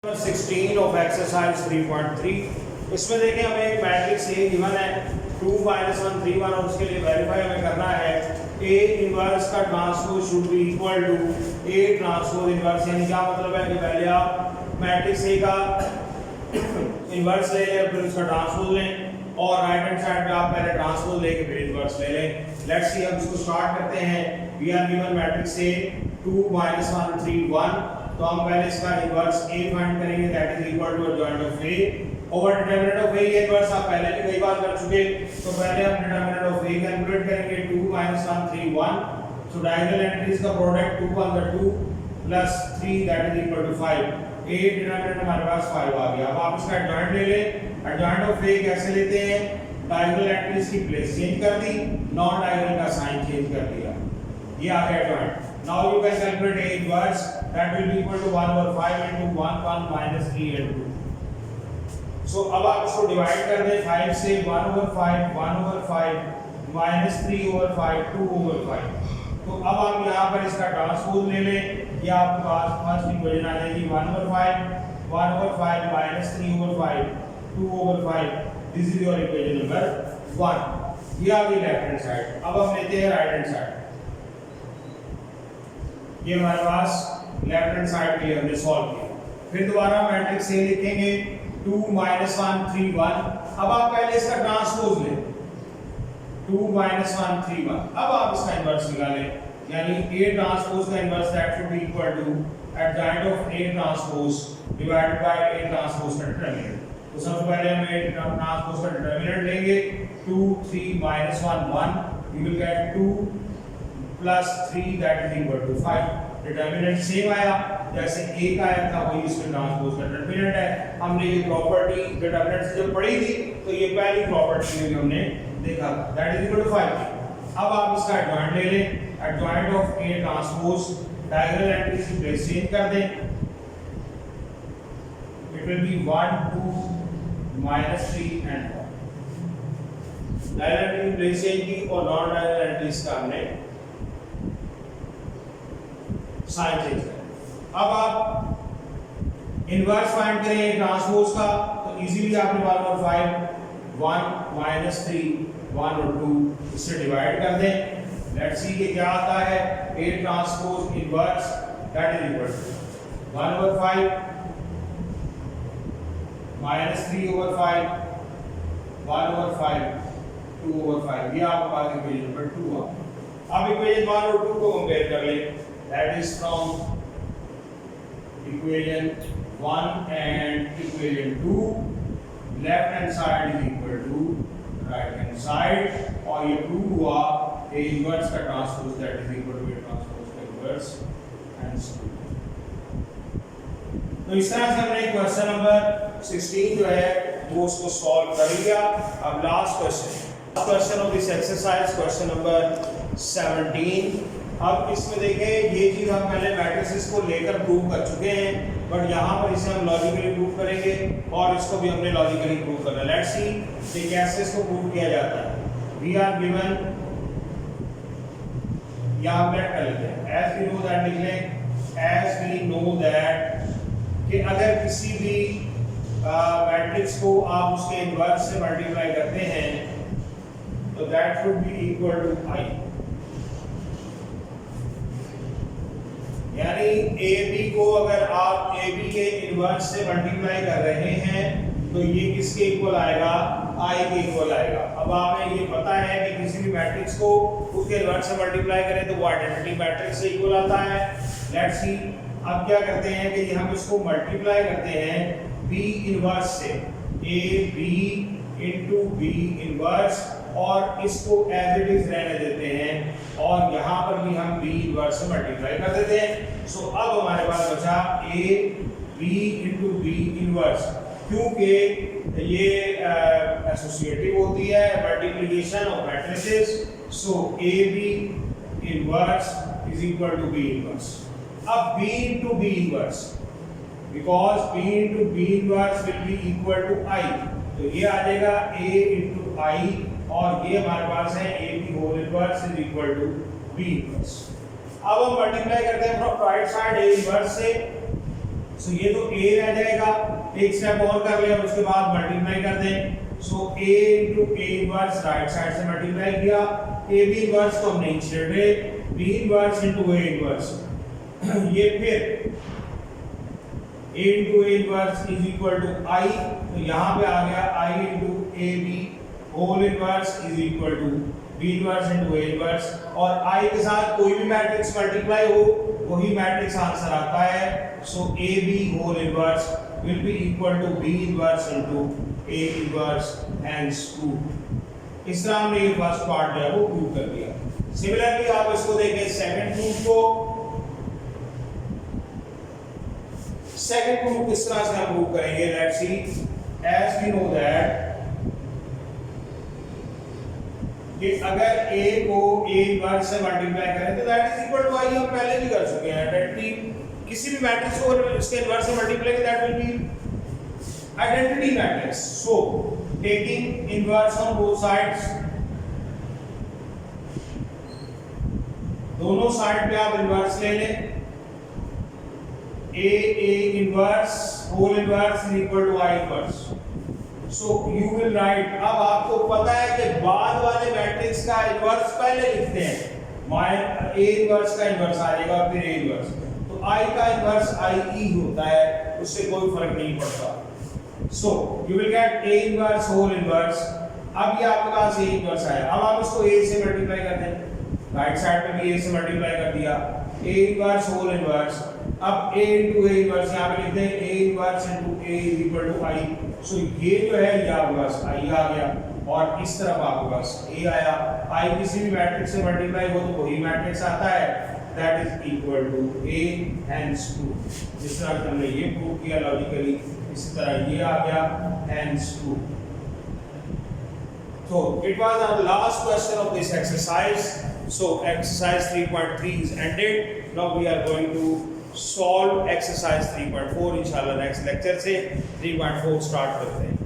16 of exercise 3.3 इसमें देखिए हमें एक मैट्रिक्स ए गिवन है 2 - 1 3 1 और उसके लिए वेरीफाई हमें करना है ए इनवर्स का transpose should be equal to A transpose inverse. यानी क्या मतलब है कि पहले आप मैट्रिक्स ए का इनवर्स ले लें फिर उसका ट्रांसपोज लें और राइट हैंड साइड पे आप पहले ट्रांसपोज लेके फिर इनवर्स ले लें। लेट्स सी हम इसको स्टार्ट करते हैं। We are given matrix A 2 - 1 3 1 तो हम पहले इसका इनवर्स a फाइंड करेंगे that is equal to adjoint of a over determinant of a। Inverse आप पहले भी कई बार कर चुके तो पहले हम डिटरमिनेंट ऑफ a कैलकुलेट करेंगे 2 - 1 3 1 सो डायगोनल एंट्रीज का प्रोडक्ट 2 अंदर 2 plus 3 that is equal to 5। a determinant हमारे पास 5 आ गया। अब आप इसका एडजॉइंट ले लें। एडजॉइंट ऑफ a कैसे लेते हैं? डायगोनल एंट्रीज की प्लेस चेंज कर दी, नॉन डायगोनल का साइन चेंज कर दिया, ये आ गया adjoint. Now you can calculate A inverse that will be equal to 1 over 5 into 1 1 minus 3 and 2. So अब आप इसको डिवाइड कर दें 5 से 1 over 5 1 over 5 minus 3 over 5 2 over 5। तो अब हम यहाँ पर इसका ट्रांसपोज ले लें। ये आपके पास फर्स्ट इक्वेशन आ जाएगी 1 over 5 minus 3 over 5 2 over 5। This is your equation number 1। ये आ गई लेफ्ट हैंड साइड। अब हम लेते हैं राइट हैंड साइड। ये हमारे पास लेफ्ट हैंड साइड के लिए हमने सॉल्व किया। फिर दोबारा मैट्रिक्स ए लिखेंगे 2 - 1 3 1। अब आप पहले इसका ट्रांसपोज लें 2 - 1 3 1। अब आप इसका इनवर्स निकालें यानी a ट्रांसपोज का inverse that should be equal to adjoint of a transpose divided by a transpose का डिटरमिनेंट। तो सबसे पहले हम a ट्रांसपोज का डिटरमिनेंट लेंगे 2 3 - 1 1 you will get 2 plus 3 that is equal to 5। Determinant same आया जैसे a का आया था वही इसमें ट्रांसपोज का डिटरमिनेंट है। हमने ये प्रॉपर्टी डिटरमिनेंट से जब पढ़ी थी तो ये पहली प्रॉपर्टी में भी हमने देखा दैट इज इक्वल टू 5। अब आप इसका एडजॉइंट ले लें। Adjoint of a transpose diagonal entries की प्लेस चेंज कर दें। It will be 1 2 -3 and 1। Diagonal entry की प्लेस चेंज की और नॉन डायगोनल एंट्रीज का हमने साइन चेंज करें। अब आप इनवर्स फाइंड करें ट्रांसपोज का तो इजीली आपने 1 और 5 1 minus 3 1 और 2 इससे डिवाइड कर दें। लेट्स सी कि क्या आता है। A transpose inverse that is equal to 1 over 5 minus 3 over 5 1 over 5 2 over 5। ये आपके पास इक्वेशन नंबर 2 आ। अब इक्वेशन 1 और 2 को कंपेयर कर लें। That is from equation 1 and equation 2 left hand side is equal to right hand side और ये prove हुआ A inverse का transpose that is equal to A transpose का इनवर्स and so। तो इस तरह से हमने क्वेश्चन नंबर 16 जो है वो उसको सॉल्व कर लिया। अब last question of this exercise question number 17। अब इसमें देखें ये चीज हम पहले मैट्रिसेस को लेकर प्रूव कर चुके हैं बट यहाँ पर इसे हम लॉजिकली प्रूव करेंगे और इसको भी हमने लॉजिकली प्रूव करना है। लेट्स सी कि कैसे इसको प्रूव किया जाता है। वी आर गिवन यहाँ लेट कर लेते हैं एज वी नो दैट लिख लें एज वी नो दैट कि अगर किसी भी मैट्रिक्स को आप उसके इनवर्स से मल्टीप्लाई करते हैं तो that should be equal to I. यानी AB को अगर आप AB के इनवर्स से मल्टीप्लाई कर रहे हैं तो ये किसके इक्वल आएगा? I के इक्वल आएगा। अब हमें ये पता है कि किसी भी मैट्रिक्स को उसके इनवर्स से मल्टीप्लाई करें तो वो आइडेंटिटी मैट्रिक्स से इक्वल आता है। लेट्स सी अब क्या करते हैं कि हम इसको मल्टीप्लाई करते हैं B इनवर्स से AB into B इनवर्स और इसको एज इट इज रहने देते हैं और यहाँ पर भी हम B इनवर्स से मल्टीप्लाई कर देते हैं। सो अब हमारे पास बचा A B into B inverse क्योंकि ये एसोसिएटिव होती है multiplication of matrices. So AB inverse is equal to B inverse. अब B into B inverse because B into B inverse will be equal to I तो ये आ जाएगा A into I और ये हमारे पास है AB whole inverse is equal to B inverse. अब हम मल्टीप्लाई करते हैं from right side A inverse से सो ये तो a रह जाएगा, एक स्टेप और कर ले और उसके बाद मल्टीप्लाई कर दें। So a into a inverse right side से मल्टीप्लाई किया, a b इनवर्स को हम नहीं छेड़ रहे, b inverse into a inverse ये फिर a into a inverse is equal to i, तो यहाँ पे आ गया i into a b whole inverse is equal to b inverse into a inverse, और i के साथ कोई भी मैट्रिक्स मल्टीप्लाई हो वही मैट्रिक्स आंसर आता है। So a b whole inverse will be equal to b inverse into a inverse hence 2। इस तरह हमने ये फर्स्ट पार्ट जो है वो प्रूव कर दिया। सिमिलरली आप इसको देखें सेकंड प्रूफ को। सेकंड प्रूफ किस तरह से हम प्रूव करेंगे, let's see. As we know that कि अगर a को a इनवर्स से मल्टीप्लाई करें तो that is equal to i, हम पहले भी कर चुके हैं। दैट मीन किसी भी मैट्रिक्स को इसके इनवर्स से मल्टीप्लाई करें that will be identity matrix. So taking inverse on both sides, दोनों साइड पे आप इनवर्स ले लें, a inverse whole inverse is equal to i inverse. So you will write, अब आपको पता है कि बाद वाले मैट्रिक्स का इनवर्स पहले लिखते हैं, a इनवर्स का इनवर्स आ जाएगा फिर a इनवर्स, तो i का इनवर्स i होता है, उससे कोई फर्क नहीं पड़ता। So you will get a inverse whole inverse. अब ये आपके पास a इनवर्स आया, अब आप इसको a से मल्टीप्लाई कर दें, राइट साइड पे भी a से मल्टीप्लाई कर दिया, a इनवर्स होल इनवर्स। अब a into a इनवर्स यहाँ पे लिख दें, a inverse into a is equal to i। सो ये जो है ये आपके पास i आ गया, और इस तरफ आपके पास a आया। i किसी भी मैट्रिक्स से मल्टीप्लाई हो तो वही मैट्रिक्स आता है, that is equal to a hence 2। जिस तरह से हमने ये प्रूव किया लॉजिकली, इसी तरह ये आ गया hence 2। So it was our last question of this exercise. So exercise 3.3 is ended. Now we are going to solve exercise 3.4 इंशाल्लाह नेक्स्ट लेक्चर से 3.4 स्टार्ट करते हैं।